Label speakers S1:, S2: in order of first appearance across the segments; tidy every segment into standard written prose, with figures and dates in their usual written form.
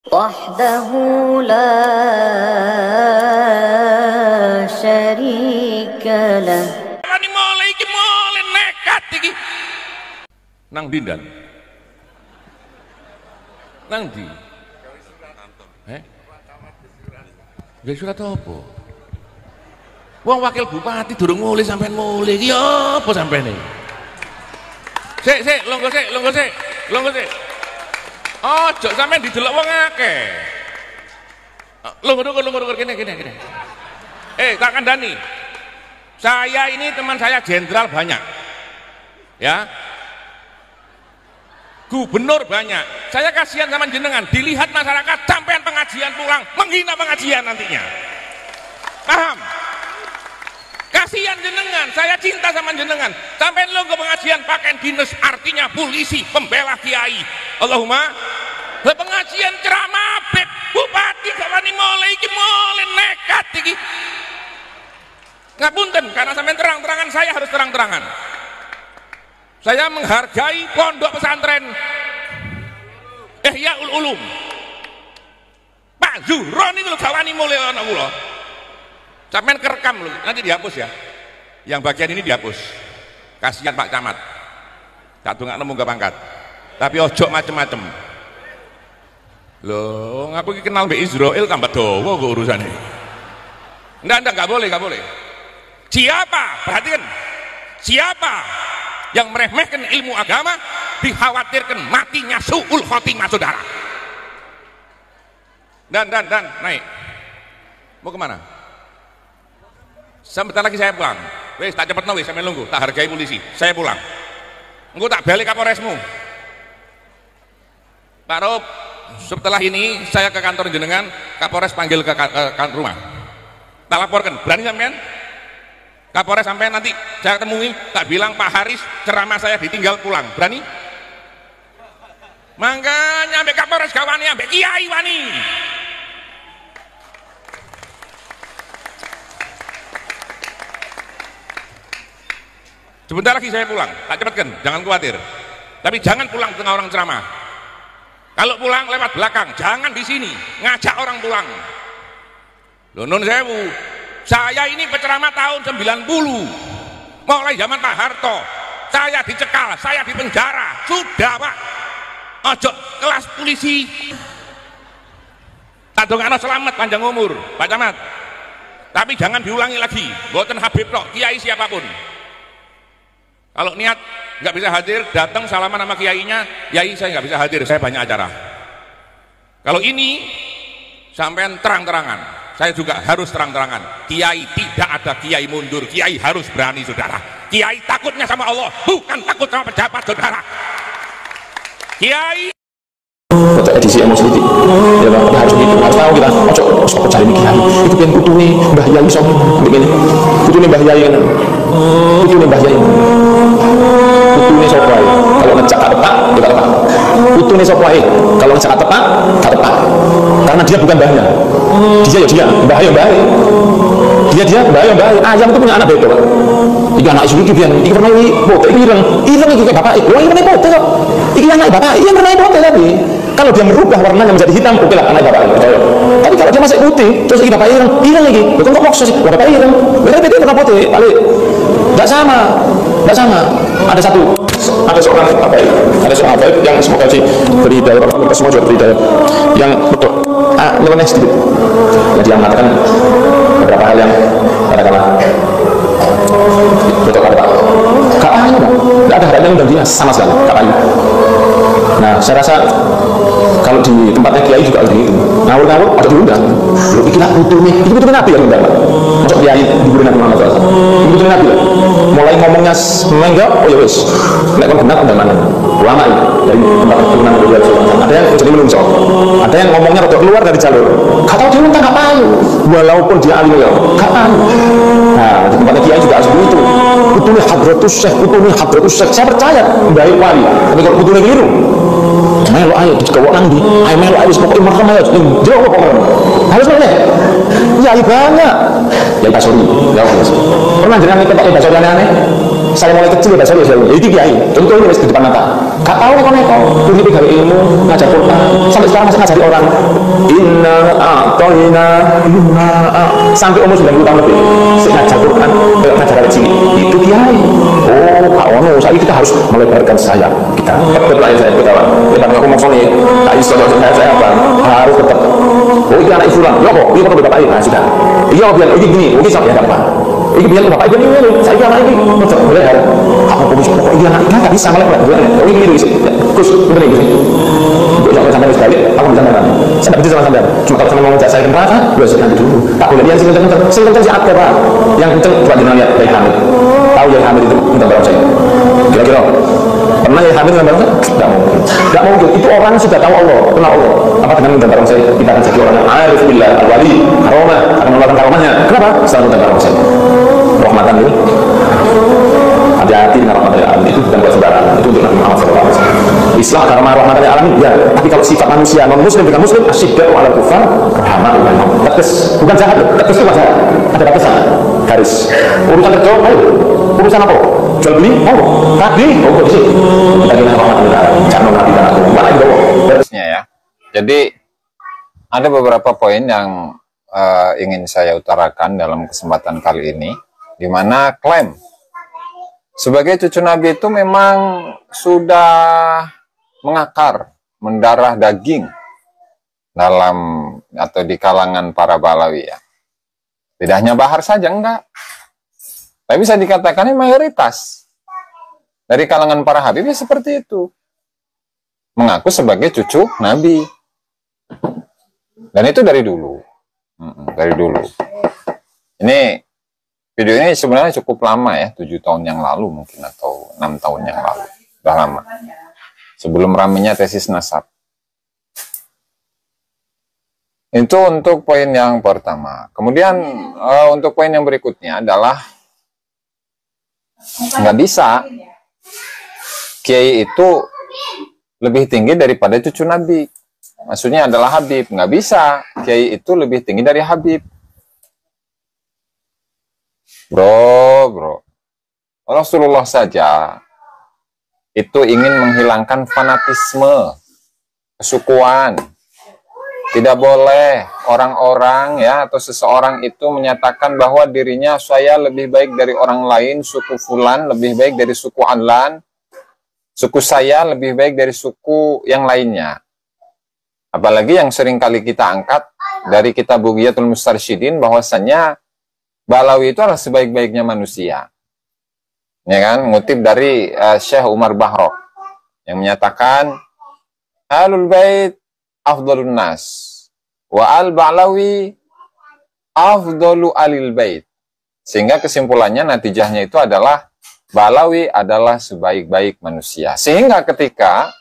S1: وحده لا شريك له.
S2: Ini mulai nekat iki. Nang dindan. Nang di. Gak surat apa? Wong wakil bupati durung mulai sampean mulai. Iki apa sampean iki? Sik, longgo sik. Ojo sampean didelok wong akeh. Longgo kene. Tak kandhani. Saya ini teman saya jenderal banyak. Ya. Gubernur banyak. Saya kasihan sama jenengan, dilihat masyarakat sampean pengajian pulang menghina pengajian nantinya. Paham? Kasihan jenengan, saya cinta sama jenengan. Sampean lo ke pengajian pakai dinas, artinya polisi, pembela kiai. Allahumma, pengajian ceramah beb bupati gawani mulai nekat iki. Ngapunten, karena sampean terang-terangan, saya harus terang-terangan. Saya menghargai pondok pesantren Ihyaul Ulum. Pak Zuhron itu gawani mulai ana kula. Sampeyan kerekam lho, nanti dihapus ya. Yang bagian ini dihapus. Kasihan Pak Camat. Tak dongakno munggah pangkat. Tapi ojo macem-macem. Loh, aku iki kenal Mbak Israel tambah dawa kok urusane. Enggak boleh. Siapa? Perhatikan. Siapa yang meremehkan ilmu agama dikhawatirkan matinya su'ul khotimah, saudara. Dan naik. Mau kemana? Sebentar lagi saya pulang. Wes tak cepet wis sampe nunggu, tak hargai polisi. Saya pulang. Engko tak balik Kapolresmu. Pak Rob, setelah ini saya ke kantor jenengan, Kapolres panggil ke rumah. Tak laporkan, berani sampean? Kapolres sampai nanti saya temui, tak bilang Pak Haris ceramah saya ditinggal pulang, berani? Makanya ambek Kapolres gawani, ambek kiai wani. Sebentar lagi saya pulang, tak cepatkan, jangan khawatir. Tapi jangan pulang tengah orang ceramah. Kalau pulang lewat belakang, jangan di sini, ngajak orang pulang. Loh nun sewu. Saya ini penceramah tahun 90, mulai zaman Pak Harto. Saya dicekal, saya dipenjara, sudah Pak. Ojo kelas polisi. Tak dongakno selamat panjang umur Pak Camat. Tapi jangan diulangi lagi. Mboten Habib tok, kiai siapapun. Kalau niat nggak bisa hadir, datang salaman sama kiainya, kiai saya nggak bisa hadir, saya banyak acara. Kalau ini sampean terang-terangan. Saya juga harus terang-terangan. Kiai tidak ada kiai mundur. Kiai harus berani, saudara. Kiai takutnya sama Allah, bukan takut sama pejabat, saudara. Kiai.
S3: Untuk edisi emosi itu, ya bang, harus gitu. Harus tahu kita. Ojo cari nih kiai. Itu yang putune Mbah Yai sopo, begini. Putune Mbah Yai kan. Putune Mbah Yai. Putune sopo ae. Kalau ngejak tepak, ya tepak. Putune sopo ae. Kalau ngejak tepak, tepak. Karena dia bukan mbahnya. Dia mbah ya mbah. Dia mbah ya mbah. Ayam itu punya anak beda, Pak. Iki anak isu iki pian. Iki pernah bote ireng iki kayak bapak. Wah, ini bote kok. Iki anak bapak. Iya pernah bote tapi. Kalau dia merubah warnanya menjadi hitam, oke lah anak bapak. Tapi kalau dia masih putih, terus iki bapak ireng iki. Betul kok maksud sih bapak ireng. Berarti dia pernah bote. Balik. Enggak sama. Ada seorang apa itu yang semoga sih beri hidayah, kita semua juga beri hidayah. Yang betul. Nyeleneh sedikit. Jadi yang mengatakan beberapa hal yang katakanlah betul kata Pak. Gak ayu, Pak. Gak ada hal yang undang dia sama sekali. Gak ayu. Nah, saya rasa kalau di tempatnya kiai juga begitu. Ngawur-ngawur ada diundang. Loh, iki nak butuhnya Nabi yang undang, Pak. Masuk kiai di Nabi Muhammad SAW. Ini butuhnya Nabi, Pak. Mulai ngomongnya menggak, oh ya wis. Nek kon benar undang mana? Ulama ini dari tempat turunan Nabi SAW. Ada yang jadi menungso. Ada yang ngomongnya rada keluar dari jalur. Gak tahu dia undang apa ayu. Walaupun dia alim ya, gak ayu. Nah, di tempatnya kiai juga seperti itu. Butuhnya hadratus syekh. Saya percaya baik wali. Tapi kalau butuhnya keliru, melo ayo dikawak nang di ayo melo ayo pokoknya makan ayo jauh pokoknya harus mana ya banyak ya basori ya pernah jenengan tempat basori aneh-aneh saya mulai kecil basori saya itu kiai contohnya di depan mata Gak tahu neko-neko. Dulu pegang ilmu, ngajar Quran, sampai sekarang masih ngajari orang. Inna a'toina sampai umur 90 tahun lebih. Ngajar Quran, ngajar dari sini. Itu kiai. Oh, Pak Wono, saat kita harus melebarkan sayap kita. Bertanya saya ketawa. Lebar aku mau nih, tak iso saya apa? Harus tetap. Oh, ini anak Islam. Ya kok, ini kalau bapak ini, nah sudah. Iya, biar ini gini, ini sampai apa? Ini biar bapak ini saya anak ini boleh ya. Aku komunis kok ini anak nggak bisa malah boleh. Oh ini gitu. Terus bener ini. Untuk sampai sekali, aku bisa nanya. Saya tidak bisa sama sampai. Cuma kalau sama ngomong saya kenapa? Dua sekali dulu. Aku lihat yang sing kenceng si Akbar Pak. Yang kenceng coba jenengan lihat Yai Hamid. Tahu Yai Hamid itu minta barang saya. Kira-kira pernah Yai Hamid minta barang saya? Tidak mungkin. Itu orang sudah tahu Allah, kenal Allah. Apa dengan minta barang saya? Kita akan jadi orang yang arif billah, al-wali, karomah, akan mengeluarkan karomahnya. Kenapa? Selalu minta barang saya. Rahmatan itu. Hati-hati dengan rahmatan alamin itu bukan buat sembarangan. Itu untuk Nabi Muhammad SAW. Islam karena rahmatan alamin ya. Tapi kalau sifat manusia non muslim dengan muslim asyidda ala kufar rahmat ulama. Tegas bukan jahat, tegas itu jahat. Ada batasan, garis. Urusan kerja, ayo. Urusan apa? Jual beli, mau? Tadi, mau di sini. Bagaimana rahmatan alamin? Jangan nabi dan aku. Mana itu?
S4: Terusnya ya. Jadi ada beberapa poin yang ingin saya utarakan dalam kesempatan kali ini, di mana klaim sebagai cucu Nabi itu memang sudah mengakar, mendarah daging dalam atau di kalangan para Balawi ya. Tidak hanya Bahar saja, enggak. Tapi bisa dikatakan ini mayoritas dari kalangan para Habib ya seperti itu. Mengaku sebagai cucu Nabi. Dan itu dari dulu. Dari dulu. Ini video ini sebenarnya cukup lama ya, 7 tahun yang lalu mungkin atau 6 tahun yang lalu. Sudah lama. Sebelum ramenya tesis nasab. Itu untuk poin yang pertama. Kemudian untuk poin yang berikutnya adalah nggak bisa kiai itu lebih tinggi daripada cucu Nabi. Maksudnya adalah Habib. Nggak bisa kiai itu lebih tinggi dari Habib. Bro. Rasulullah saja itu ingin menghilangkan fanatisme, kesukuan. Tidak boleh orang-orang ya atau seseorang itu menyatakan bahwa dirinya saya lebih baik dari orang lain, suku fulan lebih baik dari suku Adlan, suku saya lebih baik dari suku yang lainnya. Apalagi yang sering kali kita angkat dari kitab Bughiyatul Mustarsyidin bahwasannya Balawi itu adalah sebaik-baiknya manusia. Ya kan, ngutip dari Syekh Umar Bahrok yang menyatakan Ahlul Bait afdalun nas wa al-Ba'lawi afdalu alil bait. Sehingga kesimpulannya natijahnya itu adalah Balawi adalah sebaik-baik manusia. Sehingga ketika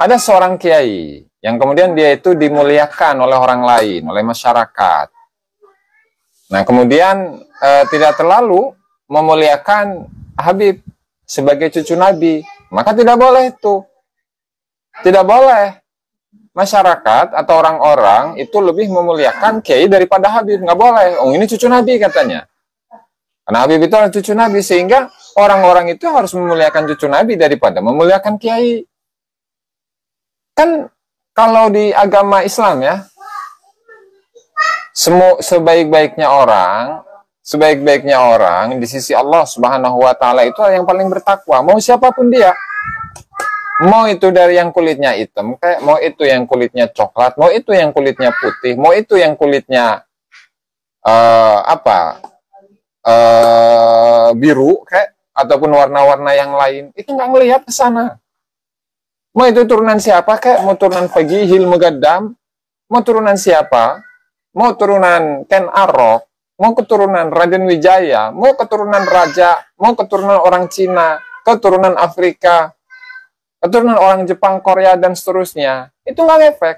S4: ada seorang kiai yang kemudian dia itu dimuliakan oleh orang lain, oleh masyarakat. Nah, kemudian tidak terlalu memuliakan Habib sebagai cucu Nabi, maka tidak boleh itu. Tidak boleh masyarakat atau orang-orang itu lebih memuliakan kiai daripada Habib. Nggak boleh. Oh, ini cucu Nabi katanya. Karena Habib itu adalah cucu Nabi, sehingga orang-orang itu harus memuliakan cucu Nabi daripada memuliakan kiai. Kan kalau di agama Islam ya, sebaik-baiknya orang di sisi Allah Subhanahu wa taala itu yang paling bertakwa, mau siapapun dia. Mau itu dari yang kulitnya hitam, kayak mau itu yang kulitnya coklat, mau itu yang kulitnya putih, mau itu yang kulitnya biru kayak ataupun warna-warna yang lain, itu nggak ngelihat ke sana. Mau itu turunan siapa kayak, mau turunan Fagihil Mugaddam, mau turunan siapa? Mau turunan Ken Arok, mau keturunan Raden Wijaya, mau keturunan Raja, mau keturunan orang Cina, keturunan Afrika, keturunan orang Jepang, Korea, dan seterusnya. Itu nggak ngefek.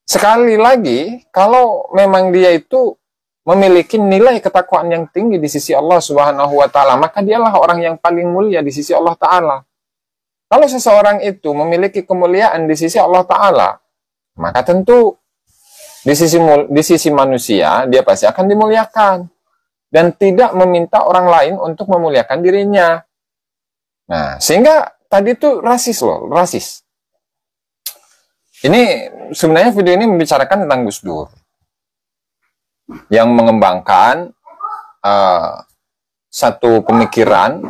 S4: Sekali lagi, kalau memang dia itu memiliki nilai ketakwaan yang tinggi di sisi Allah Subhanahu wa taala, maka dialah orang yang paling mulia di sisi Allah taala. Kalau seseorang itu memiliki kemuliaan di sisi Allah taala, maka tentu di sisi manusia dia pasti akan dimuliakan dan tidak meminta orang lain untuk memuliakan dirinya. Nah, sehingga tadi itu rasis loh, rasis. Ini sebenarnya video ini membicarakan tentang Gus Dur yang mengembangkan satu pemikiran,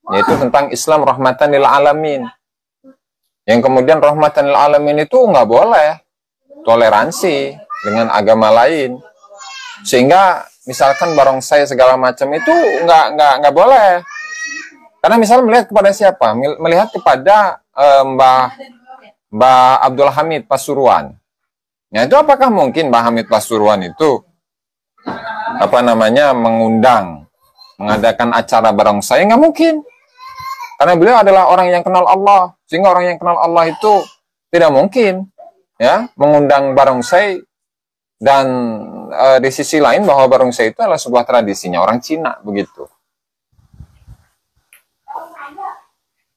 S4: yaitu tentang Islam rahmatan lil alamin. Yang kemudian rahmatan lil alamin itu nggak boleh toleransi dengan agama lain, sehingga misalkan barongsai segala macam itu nggak boleh. Karena misalnya melihat kepada siapa? Melihat kepada Mbah Abdul Hamid Pasuruan. Nah, itu apakah mungkin Mbah Hamid Pasuruan itu mengadakan acara barongsai? Nggak mungkin. Karena beliau adalah orang yang kenal Allah, sehingga orang yang kenal Allah itu tidak mungkin ya mengundang barongsai. Dan di sisi lain bahwa barongsai itu adalah sebuah tradisinya orang Cina begitu.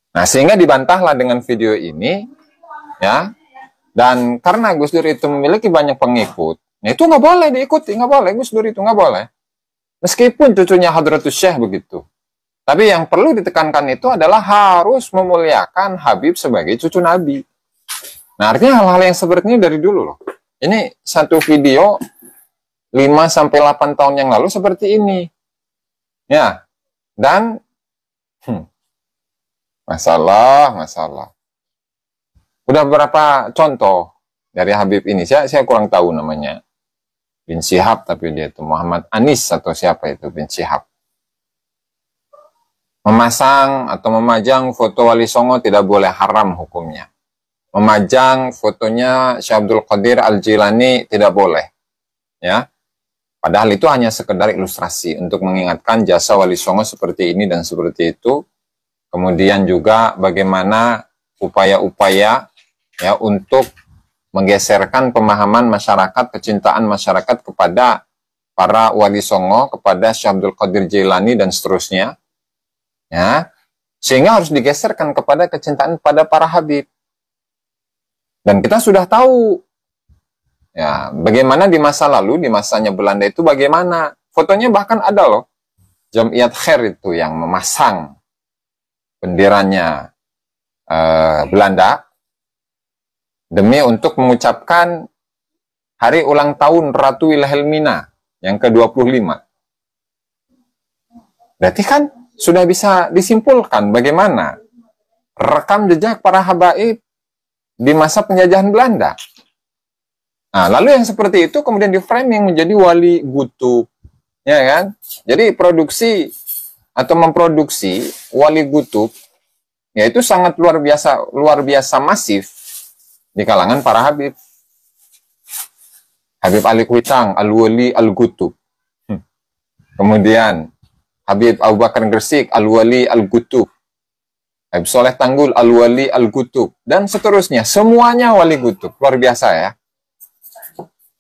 S4: Nah, sehingga dibantahlah dengan video ini, ya. Dan karena Gus Dur itu memiliki banyak pengikut, nah itu nggak boleh diikuti, nggak boleh. Gus Dur itu nggak boleh. Meskipun cucunya Hadratus Syekh begitu. Tapi yang perlu ditekankan itu adalah harus memuliakan Habib sebagai cucu Nabi. Nah, artinya hal-hal yang seperti ini dari dulu loh. Ini satu video 5-8 tahun yang lalu seperti ini. Ya. Dan masalah. Udah beberapa contoh dari Habib ini. Saya kurang tahu namanya. Bin Syihab, tapi dia itu Muhammad Anis atau siapa itu Bin Syihab. Memasang atau memajang foto Wali Songo tidak boleh, haram hukumnya. Memajang fotonya Syekh Abdul Qadir Al-Jilani tidak boleh. Ya. Padahal itu hanya sekedar ilustrasi untuk mengingatkan jasa Wali Songo seperti ini dan seperti itu. Kemudian juga bagaimana upaya-upaya ya untuk menggeserkan pemahaman masyarakat, kecintaan masyarakat kepada para Wali Songo, kepada Syekh Abdul Qadir Jilani dan seterusnya. Ya. Sehingga harus digeserkan kepada kecintaan pada para Habib. Dan kita sudah tahu ya bagaimana di masa lalu, di masanya Belanda itu bagaimana. Fotonya bahkan ada loh. Jamiat Khair itu yang memasang benderanya Belanda demi untuk mengucapkan hari ulang tahun Ratu Wilhelmina yang ke-25. Berarti kan sudah bisa disimpulkan bagaimana rekam jejak para habaib di masa penjajahan Belanda. Nah, lalu yang seperti itu kemudian di framing menjadi wali gutub, ya kan? Jadi produksi atau memproduksi wali gutub, yaitu sangat luar biasa masif di kalangan para Habib. Habib Ali Kuitang, Al-Wali Al-Gutub. Kemudian Habib Abu Bakar Gresik, Al-Wali Al-Gutub. Habib Soleh Tanggul, Al-Wali Al-Gutub. Dan seterusnya, semuanya wali gutub. Luar biasa ya.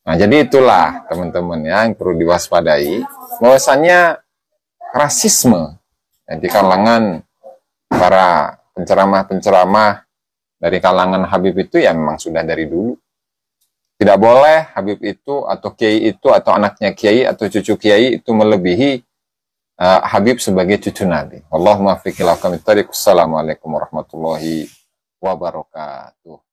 S4: Nah, jadi itulah teman-teman ya, yang perlu diwaspadai. Bahwasannya rasisme di kalangan para penceramah-penceramah dari kalangan Habib itu ya memang sudah dari dulu. Tidak boleh Habib itu atau Kiai itu atau anaknya Kiai atau cucu Kiai itu melebihi Habib sebagai cucu Nabi. Allahumma fiqh ila qamit thariq. Assalamualaikum warahmatullahi wabarakatuh.